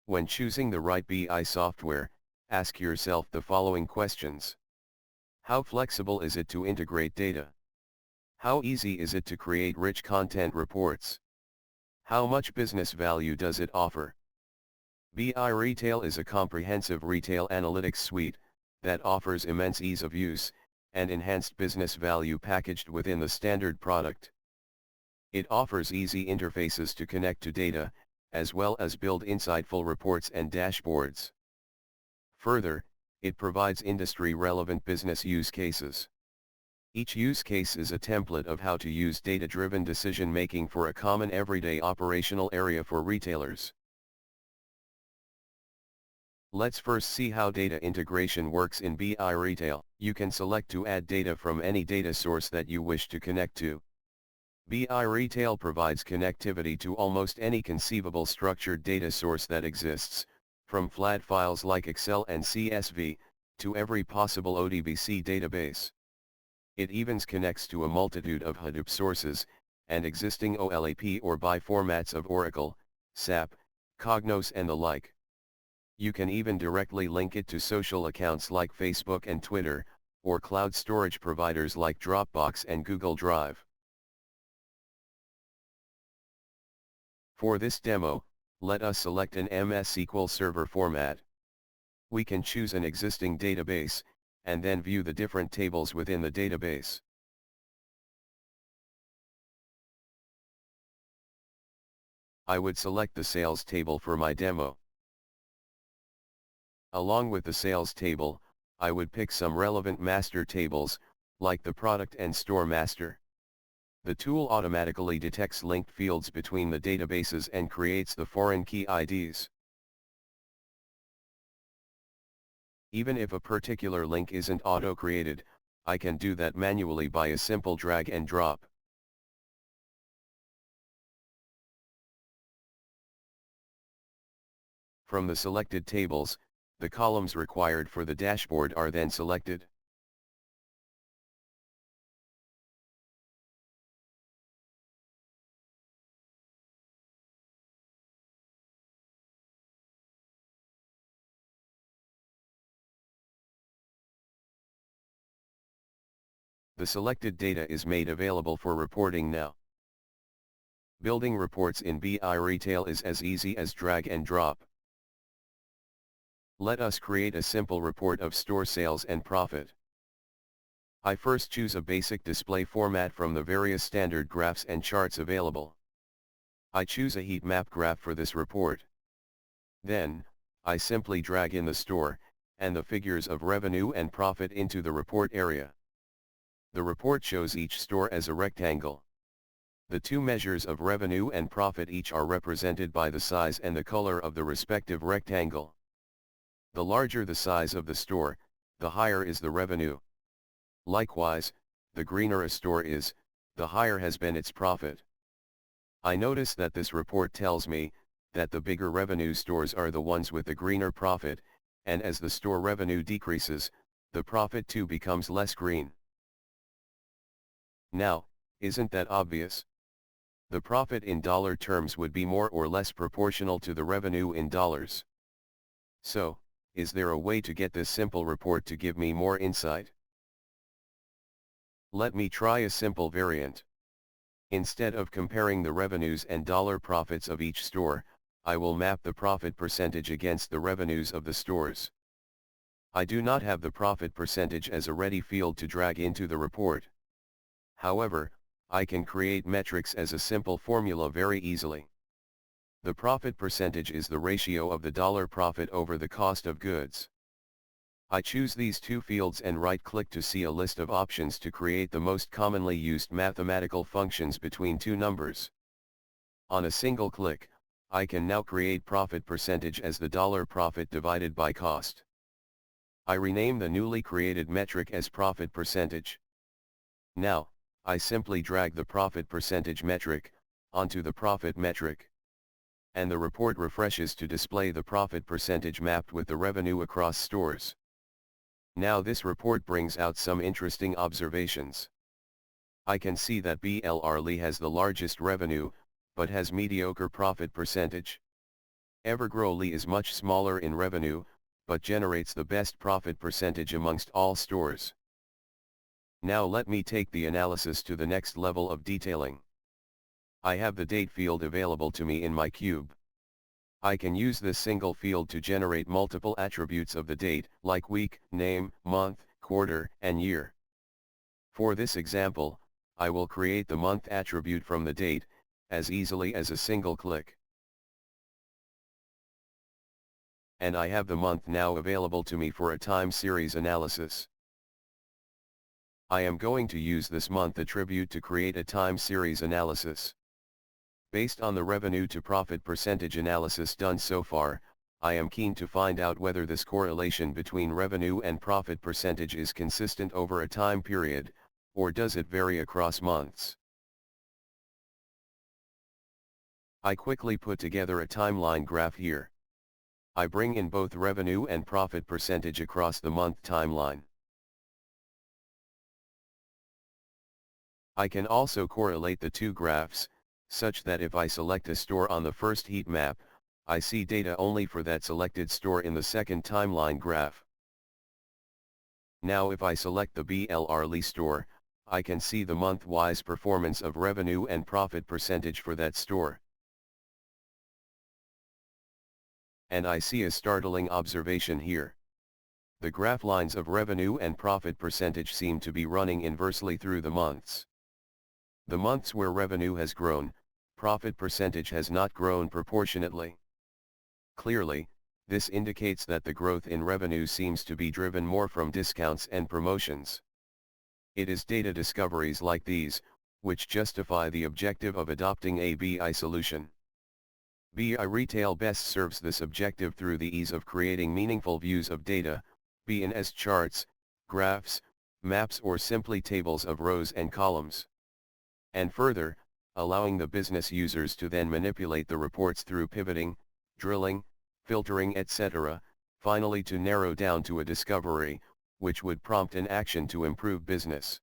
When choosing the right BI software, ask yourself the following questions. How flexible is it to integrate data? How easy is it to create rich content reports? How much business value does it offer? BIRetail is a comprehensive retail analytics suite that offers immense ease of use and enhanced business value packaged within the standard product. It offers easy interfaces to connect to data, as well as build insightful reports and dashboards. Further, it provides industry-relevant business use cases. Each use case is a template of how to use data-driven decision-making for a common everyday operational area for retailers. Let's first see how data integration works in BIRetail. You can select to add data from any data source that you wish to connect to. BIRetail provides connectivity to almost any conceivable structured data source that exists, from flat files like Excel and CSV, to every possible ODBC database. It even connects to a multitude of Hadoop sources, and existing OLAP or BI formats of Oracle, SAP, Cognos and the like. You can even directly link it to social accounts like Facebook and Twitter, or cloud storage providers like Dropbox and Google Drive. For this demo, let us select an MS SQL Server format. We can choose an existing database, and then view the different tables within the database. I would select the sales table for my demo. Along with the sales table, I would pick some relevant master tables, like the product and store master. The tool automatically detects linked fields between the databases and creates the foreign key IDs. Even if a particular link isn't auto-created, I can do that manually by a simple drag and drop. From the selected tables, the columns required for the dashboard are then selected. The selected data is made available for reporting now. Building reports in BIRetail is as easy as drag and drop. Let us create a simple report of store sales and profit. I first choose a basic display format from the various standard graphs and charts available. I choose a heat map graph for this report. Then, I simply drag in the store, and the figures of revenue and profit into the report area. The report shows each store as a rectangle. The two measures of revenue and profit each are represented by the size and the color of the respective rectangle. The larger the size of the store, the higher is the revenue. Likewise, the greener a store is, the higher has been its profit. I notice that this report tells me that the bigger revenue stores are the ones with the greener profit, and as the store revenue decreases, the profit too becomes less green. Now, isn't that obvious? The profit in dollar terms would be more or less proportional to the revenue in dollars. So, is there a way to get this simple report to give me more insight? Let me try a simple variant. Instead of comparing the revenues and dollar profits of each store, I will map the profit percentage against the revenues of the stores. I do not have the profit percentage as a ready field to drag into the report. However, I can create metrics as a simple formula very easily. The profit percentage is the ratio of the dollar profit over the cost of goods. I choose these two fields and right-click to see a list of options to create the most commonly used mathematical functions between two numbers. On a single click, I can now create profit percentage as the dollar profit divided by cost. I rename the newly created metric as profit percentage. Now, I simply drag the profit percentage metric onto the profit metric. And the report refreshes to display the profit percentage mapped with the revenue across stores. Now this report brings out some interesting observations. I can see that BIRetail has the largest revenue, but has mediocre profit percentage. Evergrowly is much smaller in revenue, but generates the best profit percentage amongst all stores. Now let me take the analysis to the next level of detailing. I have the date field available to me in my cube. I can use this single field to generate multiple attributes of the date, like week, name, month, quarter, and year. For this example, I will create the month attribute from the date, as easily as a single click. And I have the month now available to me for a time series analysis. I am going to use this month attribute to create a time series analysis. Based on the revenue to profit percentage analysis done so far, I am keen to find out whether this correlation between revenue and profit percentage is consistent over a time period, or does it vary across months. I quickly put together a timeline graph here. I bring in both revenue and profit percentage across the month timeline. I can also correlate the two graphs, such that if I select a store on the first heat map, I see data only for that selected store in the second timeline graph. Now if I select the BIRetail store, I can see the month-wise performance of revenue and profit percentage for that store. And I see a startling observation here. The graph lines of revenue and profit percentage seem to be running inversely through the months. The months where revenue has grown, profit percentage has not grown proportionately. Clearly, this indicates that the growth in revenue seems to be driven more from discounts and promotions. It is data discoveries like these, which justify the objective of adopting a BI solution. BIRetail best serves this objective through the ease of creating meaningful views of data, be it as charts, graphs, maps, or simply tables of rows and columns. And further, allowing the business users to then manipulate the reports through pivoting, drilling, filtering, etc., finally to narrow down to a discovery, which would prompt an action to improve business.